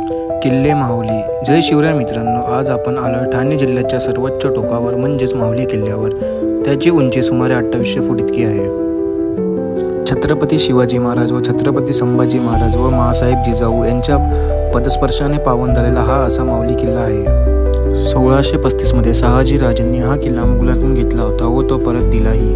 किल्ले माहुली. जय शिवराय मित्रांनो, आज आपण आलो ठाणे जिल्ह्याच्या सर्वोच्च टोकावर म्हणजेच माहुली किल्ल्यावर. त्याची उंची सुमारे 2800 फूट इतकी आहे. छत्रपती शिवाजी महाराज व छत्रपती संभाजी महाराज व माँसाहेब जिजाऊ यांच्या पदस्पर्शाने पावन झालेला हा असा माहुली किल्ला आहे. 1635 मध्ये शहाजी राजांनी हा किल्ला मुघलांकडून घेतला होता व तो परत दिलाही.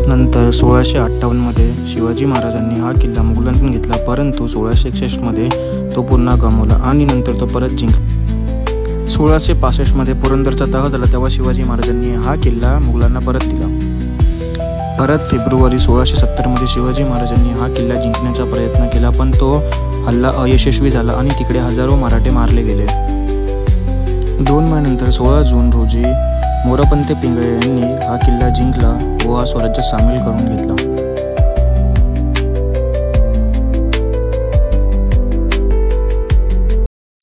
नंतर 1658 मध्ये शिवाजी महाराजांनी हा किल्ला मुघलांकडून घेतला, परंतु 1661 मध्ये तो पुन्हा गमावला आणि नंतर तो परत जिंकला. 1665 मध्ये पुरंदरचा तह झाला तेव्हा शिवाजी महाराजांनी हा किल्ला मुघलांना परत दिला. परत फेब्रुवारी 1670 मध्ये शिवाजी महाराजांनी हा किल्ला जिंकण्याचा प्रयत्न केला, पण तो हल्ला अयशस्वी झाला आणि तिकडे हजारो मराठे मारले गेले. 2 महिन्यानंतर 16 जून रोजी मोरपंत पिंगळे यांनी हा किल्ला जिंकला व हा स्वराज्यात सामील करून घेतला.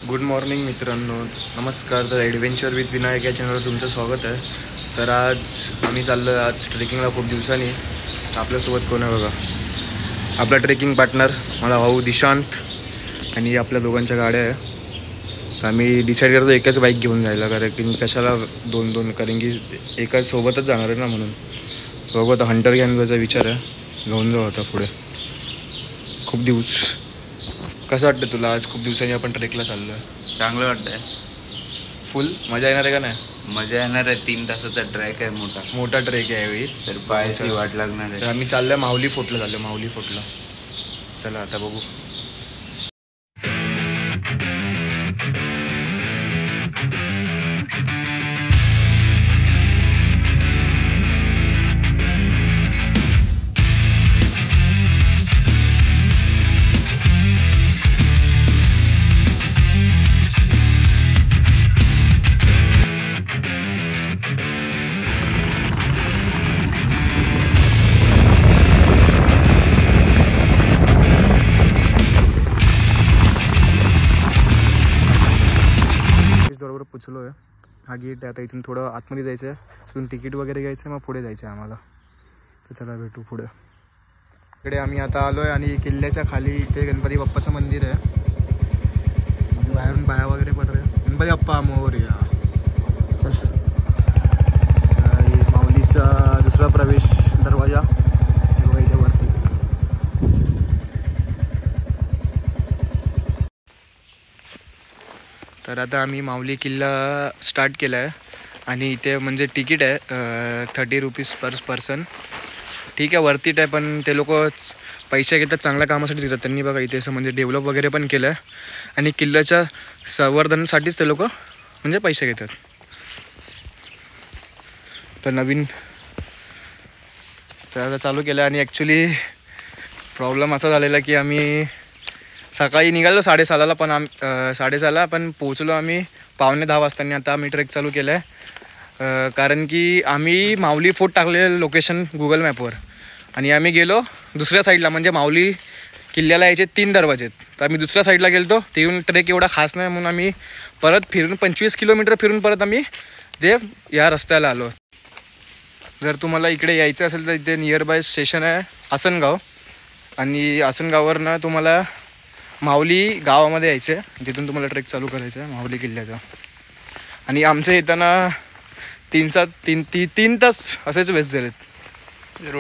गुड मॉर्निंग मित्रांनो, नमस्कार. तर ॲडव्हेंचर विथ विनायक या चॅनलवर तुमचं स्वागत आहे. तर आज आम्ही चाललो आहे आज ट्रेकिंगला खूप दिवसांनी. आपल्यासोबत कोण आहे बघा, आपला ट्रेकिंग पार्टनर मला भाऊ दिशांत आणि आपल्या दोघांच्या गाड्या आहे. तर आम्ही डिसाईड करतो एकच बाईक घेऊन जायला, कारण की कशाला दोन कारण की एकाच सोबतच जाणार आहे ना, म्हणून बघू आता हंटर घ्यायचा विचार आहे, घेऊन जाऊ आता पुढे. खूप दिवस कसं वाटतं तुला? आज खूप दिवसांनी आपण ट्रेकला चाललो आहे. चांगलं वाटतंय. फुल मजा येणार आहे का नाही? मजा येणार आहे. 3 तासाचा ट्रॅक आहे, मोठा ट्रेक आहे यावेळी. तर पायाची वाट लागणार आहे. तर आम्ही चाललो माहुली फोर्टला चाललो. माहुली फोर्टला चला आता बघू. बरोबर पोचलो आहे. हा गेट आहे. आता इथून थोडं आतमध्ये जायचं आहे, इथून तिकीट वगैरे घ्यायचं आहे, मग पुढे जायचं आहे आम्हाला. तर चला भेटू पुढे. इकडे आम्ही आता आलो आहे आणि किल्ल्याच्या खाली इथे गणपती बाप्पाचं मंदिर आहे. बाहेरून पाया वगैरे पड रहे. गणपती बाप्पा मोरया. माऊलीचा दुसरा प्रवेश दरवाजा इथे वरती. तर आता आम्ही माहुली किल्ला स्टार्ट केला आहे आणि इथे म्हणजे तिकीट आहे 30 रुपीज पर पर्सन. ठीक आहे, वरती आहे, पण ते लोक पैसे घेतात, चांगल्या कामासाठी देतात. त्यांनी बघा इथे असं म्हणजे डेव्हलप वगैरे पण केलं आहे आणि किल्ल्याच्या संवर्धनासाठीच ते लोक म्हणजे पैसे घेतात. तर नवीन तर आता चालू केलं आणि ॲक्च्युली प्रॉब्लेम असा झालेला की आम्ही सकाळी निघालो 6:30ला, पण 6:30ला पण पोचलो आम्ही 9:45 वाजता. आता आम्ही ट्रेक चालू केलं आहे कारण की आम्ही माहुली फोर्ट टाकले लोकेशन गुगल मॅपवर आणि आम्ही गेलो दुसऱ्या साईडला. म्हणजे माहुली किल्ल्याला यायचे 3 दरवाजे आहेत, तर आम्ही दुसऱ्या साईडला गेलो. ते येऊन ट्रेक एवढा खास नाही म्हणून आम्ही परत फिरून 25 किलोमीटर फिरून परत आम्ही ते या रस्त्याला आलो. जर तुम्हाला इकडे यायचं असेल तर इथे नियर बाय स्टेशन आहे आसनगाव आणि आसनगाववरनं तुम्हाला माहुली गावामध्ये यायचं आहे. तिथून तुम्हाला ट्रेक चालू करायचं आहे माहुली किल्ल्याचा. आणि आमच्या येताना 3 तास असेच वेस्ट झालेत,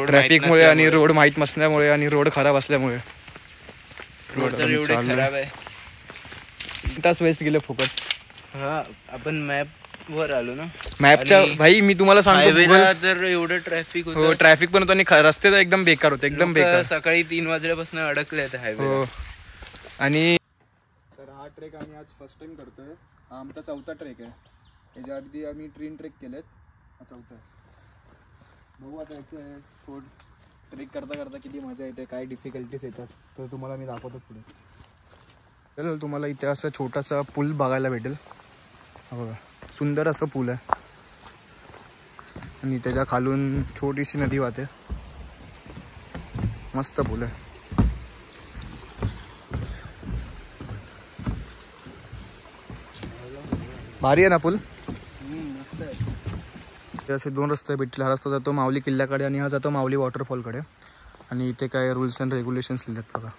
ट्रॅफिकमुळे आणि रोड माहीत नसल्यामुळे आणि रोड खराब असल्यामुळे. रोड तर एवढे खराब आहे. 3 तास वेस्ट गेले फुकट. हा, आपण मॅप वर आलो ना. मॅपच्या भाई मी तुम्हाला सांगतो तर एवढं ट्रॅफिक होतं. ट्रॅफिक पण होतं आणि रस्ते तर एकदम बेकार होते, एकदम बेकार. सकाळी 3 वाजल्यापासून अडकले आहेत हायवे. आणि तर हा ट्रेक आम्ही आज फर्स्ट टाइम करतोय. हा आमचा 4था ट्रेक आहे. याच्या आधी आम्ही ट्रेन ट्रेक केलेत, हा 4था आहे. बघू आता ट्रेक करता करता किती मजा येते, काय डिफिकल्टीज येतात तर तुम्हाला मी दाखवतो पुढे. तर तुम्हाला इथे असं छोटासा पूल बघायला भेटेल. हा बघा, सुंदर असं पूल आहे आणि त्याच्या खालून छोटीशी नदी वाहते. मस्त पूल आहे. भारी आहे ना पूल. असे 2 रस्ते भेटतील. हा रस्ता जातो माहुली किल्ल्याकडे आणि हा जातो माहुली वॉटरफॉलकडे. आणि इथे काय रूल्स अँड रेग्युलेशन्स लिहिलेत बघा,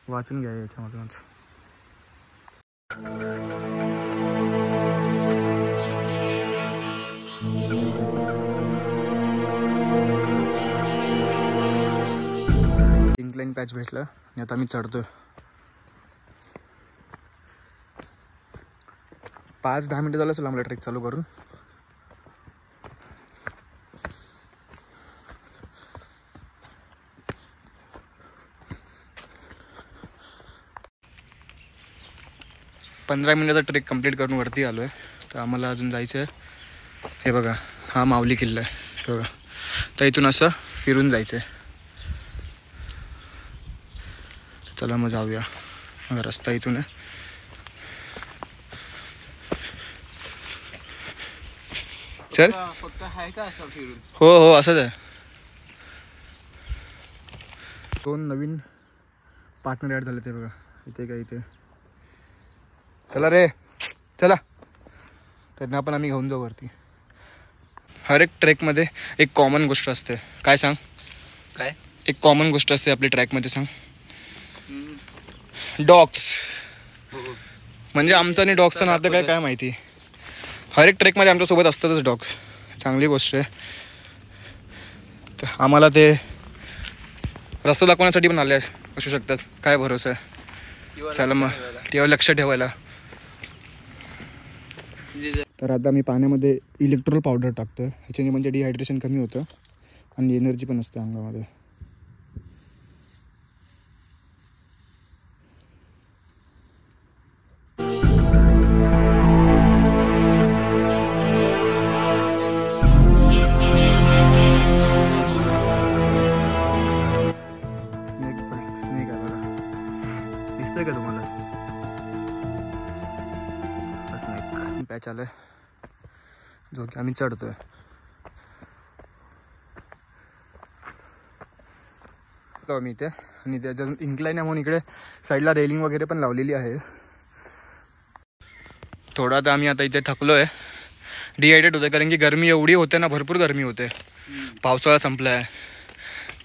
वाचून घ्या याच्यामधूनच. इन्क्लाइन पॅच भेटला आणि आता मी चढतोय. 5-10 मिनिटं झालं असेल आम्हाला ट्रेक चालू करून. पंधरा मिनिटाचा ट्रेक कंप्लीट करून वरती आलो आहे. तर आम्हाला अजून जायचं आहे. हे बघा, हा माऊली किल्ला आहे. हे बघा, तर इथून असं फिरून जायचं आहे. चला मग जाऊया. रस्ता इथून आहे. चल. फक्त आहे का असं फिरून? हो असंच आहे. 2 नवीन पार्टनर ॲड झाले ते बघा. इथे काय इथे. चला रे चला. त्यांना पण आम्ही घेऊन जाऊ वरती. हर एक ट्रॅकमध्ये एक कॉमन गोष्ट असते. काय सांग? काय एक कॉमन गोष्ट असते आपल्या ट्रॅकमध्ये? सांग. डॉग्स. म्हणजे आमचं आणि डॉग्सचं नातं काय माहिती. हर एक ट्रेकमध्ये आमच्यासोबत असतातच डॉग्स. चांगली गोष्ट आहे. तर आम्हाला ते रस्ता दाखवण्यासाठी पण आले असू शकतात. काय भरोसा आहे. चला मग तेव्हा लक्ष ठेवायला. तर आता मी पाण्यामध्ये इलेक्ट्रोल पावडर टाकतो. ह्याच्याने म्हणजे डिहायड्रेशन कमी होतं आणि एनर्जी पण असते अंगामध्ये. दिसतंय का तुम्हाला? स्नेक पॅच आलाय जो की आम्ही चढतोय. मी इथे आणि त्याच्या इन्क्लाइन आहे म्हणून इकडे साईडला रेलिंग वगैरे पण लावलेली आहे. थोडा आता आम्ही आता इथे थकलोय. डिहायड्रेट होतोय कारण की गरमी एवढी होते ना, भरपूर गरमी होते. पावसाळा संपला आहे.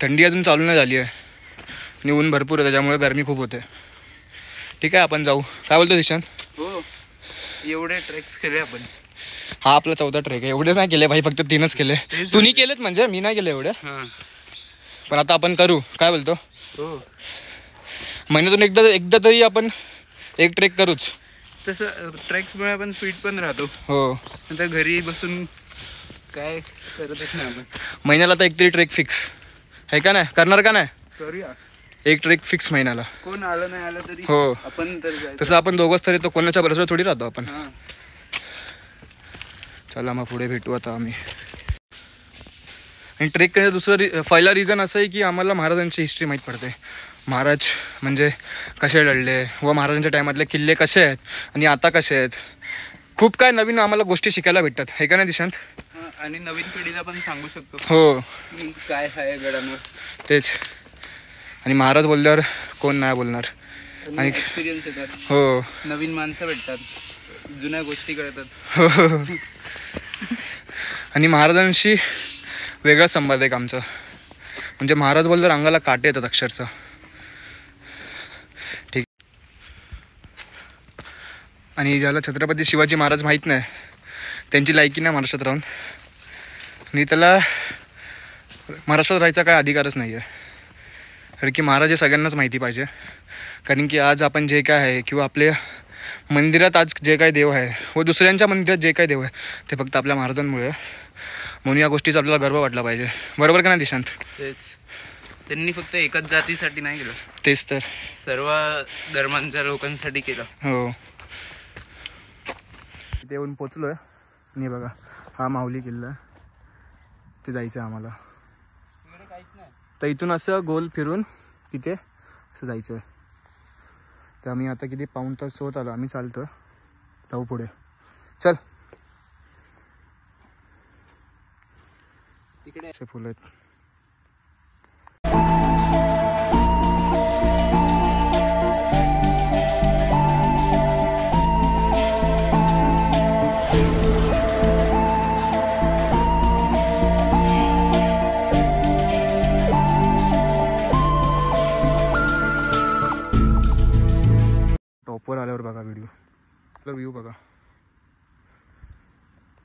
थंडी अजून चालू नाही झाली आहे आणि ऊन भरपूर आहे, त्याच्यामुळे गरमी खूप होते. ठीक आहे आपण जाऊ. काय बोलतो दिशांत? हो, एवढे ट्रेक्स केले आपण. हा आपला 14 ट्रेक आहे. एवढे नाही केले भाई, फक्त 3च केले. तुम्ही केलेत म्हणजे मी नाही केले एवढे. पण आता आपण करू. काय बोलतो? हो, महिन्यातून एकदा तरी आपण एक ट्रेक करूच. तसं ट्रेक्समुळे आपण फिट पण राहतो. हो, आता घरी बसून काय करतच नाही आपण. महिन्याला तर एक तरी ट्रेक फिक्स आहे का नाही? करणार का नाही? करूया. एक ट्रेक फिक्स महिन्याला. कोण आलं नाही आलं तरी हो आपण तर जायचं. तसं आपण दोघंच तरी, तो कोणाच्या भरोश्यावर थोडी राहतो आपण. हां, चला मग पुढे भेटू आता आम्ही. आणि ट्रेक करण्याचं दुसरं पहिला रिझन असं आहे की आम्हाला महाराजांची हिस्ट्री माहीत पडते. महाराज म्हणजे कसे लढले व महाराजांच्या टायमातले किल्ले कसे आहेत आणि आता कसे आहेत. खूप काय नवीन आम्हाला गोष्टी शिकायला भेटतात. हे का नाही दिशांत? आणि नवीन पिढीला पण सांगू शकतो हो की काय आहे गडांवर. तेच. आणि महाराज बोलल्यावर कोण नाही बोलणार. आणि एक्सपिरियन्स येतात. हो, नवीन माणसं भेटतात, जुन्या गोष्टी कळतात. हो. आणि महाराजांशी वेगळा संवाद आहे आमचा. म्हणजे महाराज बोलल्यावर अंगाला काटे येतात अक्षरशः. ठीक. आणि ज्याला छत्रपती शिवाजी महाराज माहीत नाही, त्यांची लायकी नाही महाराष्ट्रात राहून, आणि त्याला महाराष्ट्रात राहायचा काय अधिकारच नाही आहे. कारण की महाराज हे सगळ्यांनाच माहिती पाहिजे. कारण की आज आपण जे काय आहे किंवा आपल्या मंदिरात आज जे काय देव आहे व दुसऱ्यांच्या मंदिरात जे काय देव आहे ते फक्त आपल्या महाराजांमुळे. म्हणून या गोष्टीचा आपल्याला गर्व वाटला पाहिजे. बरोबर का नाही दिशांत? तेच. त्यांनी फक्त एकाच जातीसाठी नाही केलं, तेच तर सर्व धर्मांच्या लोकांसाठी केलं. हो. इथे येऊन पोचलो आहे आणि बघा हा माऊली किल्ला. ते जायचं आहे आम्हाला. तर इथून असं गोल फिरून इथे असं जायचं आहे. तर आम्ही आता किती पाऊण तास होत आलो. आम्ही चालतो जाऊ पुढे. चल. तिकडे असे फुलं आहेत. टॉपवर आल्यावर बघा व्हिडिओ. व्ह्यू बघा,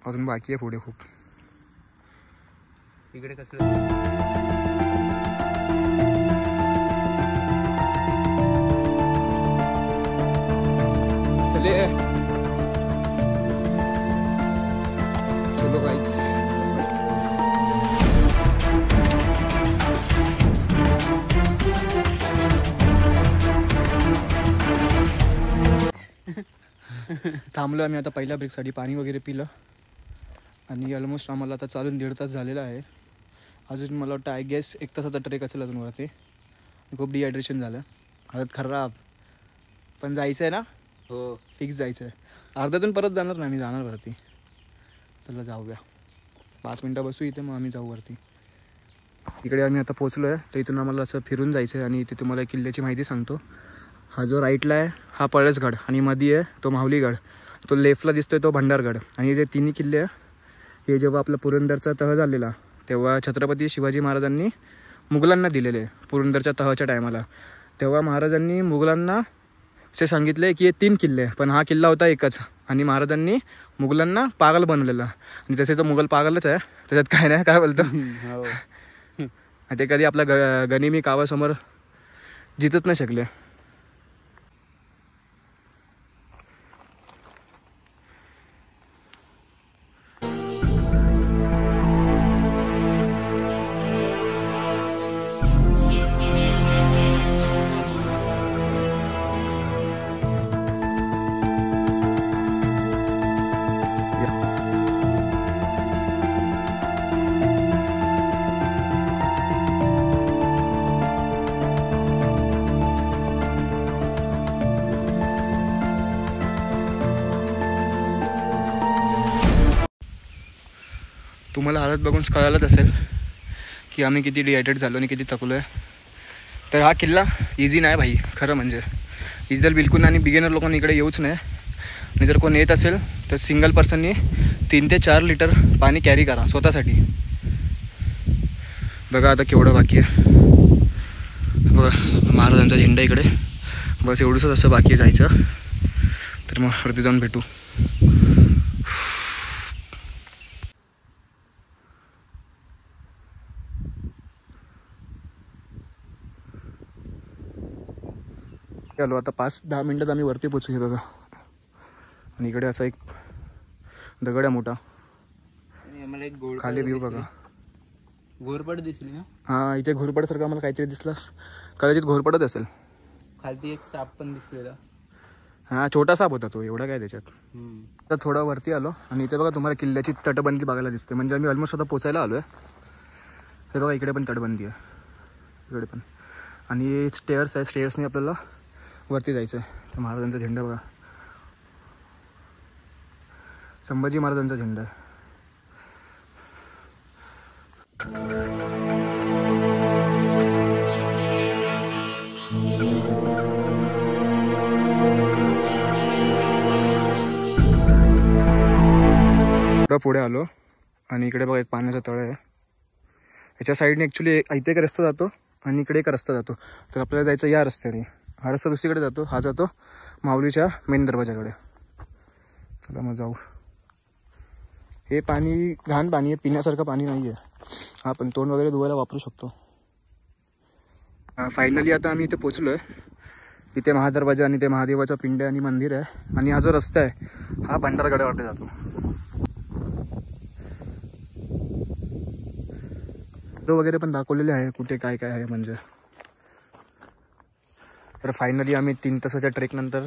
अजून बाकी आहे पुढे खूप. इकडे कसलं चले चलो गाइस. थांबलो आम्ही आता पहिल्या ब्रेकसाठी, पाणी वगैरे पिलं आणि ऑलमोस्ट आम्हाला आता चालून 1.5 तास झालेला आहे. अजून मला वाटतं आय गेस 1 तासाचा ट्रेक असेल अजून वरती. खूप डिहायड्रेशन झालं, हालत खराब, पण जायचं आहे ना. हो फिक्स जायचं आहे. अर्ध्यातून परत जाणार ना, आम्ही जाणार वरती. चला जाऊया, 5 मिनटं बसू इथे, मग आम्ही जाऊ वरती. इकडे आम्ही आता पोचलो आहे, तर इथून आम्हाला असं फिरून जायचं आहे. आणि इथे तुम्हाला किल्ल्याची माहिती सांगतो. हा जो राईटला आहे हा पळसगड, आणि मध्ये आहे तो माहुलीगड, तो लेफ्टला दिसतोय तो भंडारगड. आणि हे जे तिन्ही किल्ले आहे, हे जेव्हा आपला पुरंदरचा तह झालेला तेव्हा छत्रपती शिवाजी महाराजांनी मुघलांना दिलेले. पुरंदरच्या तहाच्या टायमाला तेव्हा महाराजांनी मुघलांना असे सांगितले की हे 3 किल्ले, पण हा किल्ला होता एकच. आणि महाराजांनी मुघलांना पागल बनवलेला. आणि तसे तो मुघल पागलच आहे, त्याच्यात काय नाही. काय बोलतो, ते कधी आपल्या गनिमी कावासमोर जितत नाही शकले. तुम्हाला हालत बघून कळालंच असेल की आम्ही किती डिहायड्रेट झालो आणि किती थकलो आहे. तर हा किल्ला इझी नाही भाई, खरं म्हणजे इझी तर बिलकुल नाही. आणि बिगिनर लोकांनी इकडे येऊच नाही. आणि जर कोण येत असेल तर सिंगल पर्सननी 3 ते 4 लिटर पाणी कॅरी करा स्वतःसाठी. बघा आता केवढं बाकी आहे. बघा महाराजांचा झेंडा इकडे, बस एवढंच असं बाकी आहे जायचं. तर मग वरती जाऊन भेटू. आलो आता 5-10 मिनटात आम्ही वरती पोचू. हे बघा, आणि इकडे असा एक दगड आहे मोठा. मला एक खाली व्ह्यू बघा, घोरपड दिसली ना. हां, इथे घोरपडसारखं आम्हाला काहीतरी दिसलं, कदाचित घोरपडच असेल. खाली एक साप पण दिसलेला. हां, छोटा साप होता तो, एवढा काय त्याच्यात. आता थोडा वरती आलो आणि इथे बघा तुम्हाला किल्ल्याची तटबंदी बघायला दिसते. म्हणजे आम्ही ऑलमोस्ट आता पोचायला आलो आहे. हे बघा इकडे पण तटबंदी आहे, इकडे पण. आणि स्टेअर्स आहे, स्टेअर्सने आपल्याला वरती जायचं आहे. तर महाराजांचा झेंडा बघा, संभाजी महाराजांचा झेंडा आहे. पुढे आलो आणि इकडे बघा एक पाण्याचा तळ आहे. याच्या साईडने ॲक्च्युली इथे एक रस्ता जातो आणि इकडे एक रस्ता जातो. तर आपल्याला जायचं या रस्त्याने. हा रस्ता दुसरीकडे जातो, हा जातो माऊलीच्या मेन दरवाजाकडे. चला मग जाऊ. हे पाणी घाण पाणी आहे, पिण्यासारखं पाणी नाही आहे. हा पण तोंड वगैरे धुवायला वापरू शकतो. फायनली आता आम्ही इथे पोचलो आहे. इथे महादरवाजा आणि ते महादेवाचा पिंड आणि मंदिर आहे. आणि हा जो रस्ता आहे हा भंडारगडाकडे जातो. वगैरे पण दाखवलेले आहे कुठे काय काय आहे म्हणजे. तर फायनली आम्ही 3 तासाच्या ट्रेक नंतर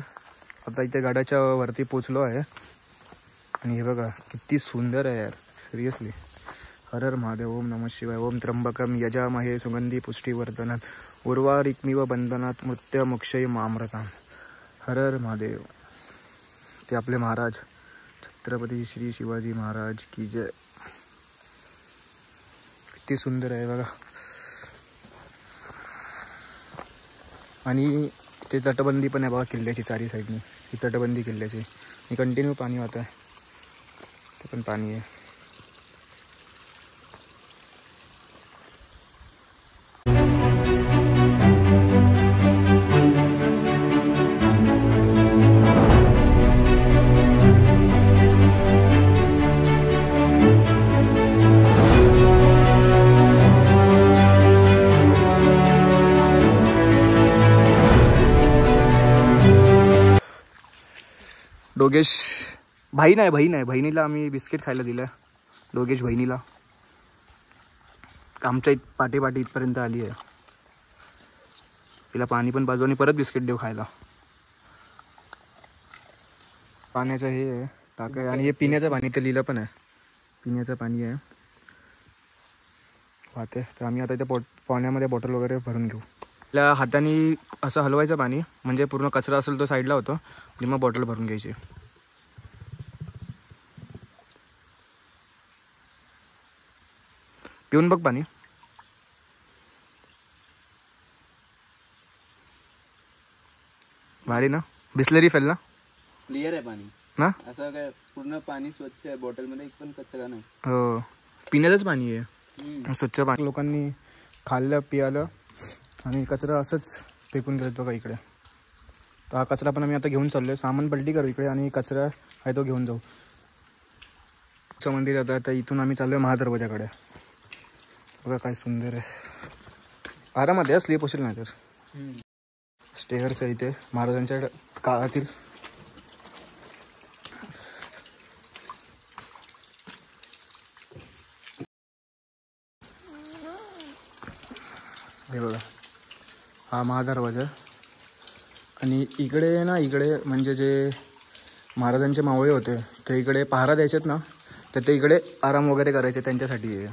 आता इथे गडाच्या वरती पोचलो आहे. आणि हे बघा किती सुंदर आहे यार, सिरियसली. हर हर महादेव, ओम नमः शिवाय, ओम त्र्यंबकम यजामहे सुगंधी पुष्टिवर्धनात् उर्वारुकमिव बंधनात् मृत्युमुक्षय मामृताम्. हर हर महादेव. ते आपले महाराज छत्रपती श्री शिवाजी महाराज की जय. किती सुंदर आहे बघा. आणि ते तटबंदी पण आहे बघा किल्ल्याची चारी साईडनी. ही तटबंदी किल्ल्याची, ही कंटिन्यू पाणी वाहत आहे. ते पण पाणी आहे. डोगेश बहीण आहे बहिणीला आम्ही बिस्किट खायला दिलं. डोगेश बहिणीला आमच्या पाठी इथपर्यंत आली आहे. तिला पाणी पण पाजू आणि परत बिस्किट देऊ खायला. पाण्याचं हे आहे टाक आहे आणि हे पिण्याचं पाणी ते लिहिलं पण आहे. पिण्याचं पाणी आहे वाहते. तर आम्ही आता इथे पाण्यामध्ये बॉटल वगैरे भरून घेऊ. आपल्या हाताने असं हलवायचं पाणी म्हणजे पूर्ण कचरा असेल तो साईडला होतो आणि मग बॉटल भरून घ्यायची. पिऊन बघ पाणी. भारी ना. बिस्लरी फेल ना. क्लिअर आहे पाणी ना. असं काय पूर्ण पाणी स्वच्छ आहे. बॉटल मध्ये एक पण कचरा नाही. हो पिण्याचंच पाणी आहे स्वच्छ पाणी. लोकांनी खाल्लं पियालं आणि कचरा असंच फेकून गेलं बघा इकडे. तर हा कचरा पण आम्ही आता घेऊन चाललो आहे. सामान पलटी करू इकडे आणि कचरा आहे तो घेऊन जाऊ. मंदिर आता तर इथून आम्ही चाललो आहे महादरवाजाकडे. बघा काय सुंदर आहे. आरामात आहे स्लीप होशील नाही तर. स्टेअर्स आहे इथे महाराजांच्या काळातील. हे बघा हा महादरवाजा. आणि इकडे ना इकडे म्हणजे जे महाराजांचे मावळे होते ते इकडे पहारा द्यायचेत ना तर ते इकडे आराम वगैरे करायचे त्यांच्यासाठी आहे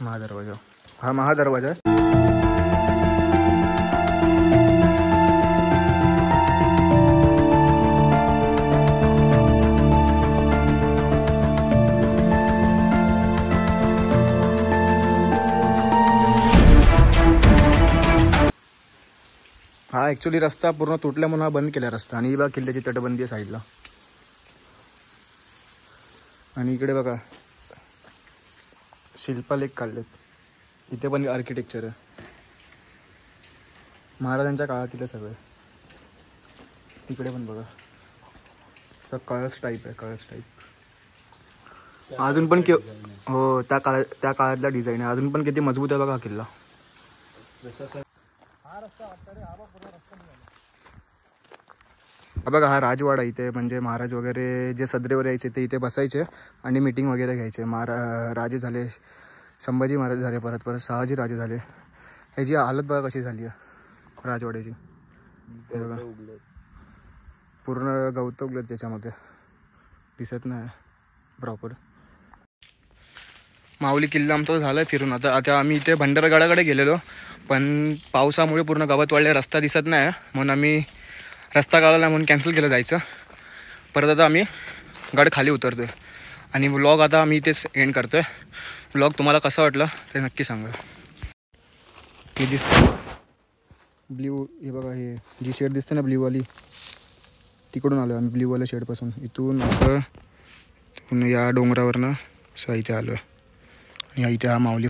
महादरवाजा. हा महादरवाजा आहे. हा ॲक्च्युली रस्ता पूर्ण तुटल्यामुळे हा बंद केला रस्ता. आणि बघा किल्ल्याची तटबंदी आहे साईडला. आणि इकडे बघा शिल्पलेख काढलेत. इथे पण आर्किटेक्चर आहे महाराजांच्या काळातील सगळे. इकडे पण बघा असं कळस टाईप आहे. कळस टाईप अजून पण हो त्या काळातला डिझाईन आहे. अजून पण किती मजबूत आहे बघा हा किल्ला. बघा हा राजवाडा इथे म्हणजे महाराज वगैरे जे सदरेवर यायचे ते इथे बसायचे आणि मीटिंग वगैरे घ्यायचे. राजे झाले संभाजी महाराज झाले परत शहाजी राजे झाले. ह्याची हालत बघा कशी झाली आहे राजवाड्याची. हे बघा पूर्ण गवत उगलेत त्याच्यामध्ये दिसत नाही प्रॉपर. माऊली किल्ला आमचा झाला आहे फिरून. आता आम्ही इथे भंडारगडाकडे गेलेलो पण पावसामुळे पूर्ण गवत वाढले. रस्ता दिसत नाही म्हणून आम्ही रस्ता काढला म्हणून कॅन्सल केलं जायचं. परत आता आम्ही गड खाली उतरतो आहे आणि व्लॉग आता आम्ही इथेच एंड करतो आहे. व्लॉग तुम्हाला कसा वाटला ते नक्की सांगा. हे दिसतं ब्ल्यू. हे बघा हे जी शेड दिसते ना ब्ल्यूवाली तिकडून आलो आम्ही. ब्ल्यूवाल्या शेडपासून इथून असं या डोंगरावरनं असं इथे आलो आहे. आणि इथे हा माऊली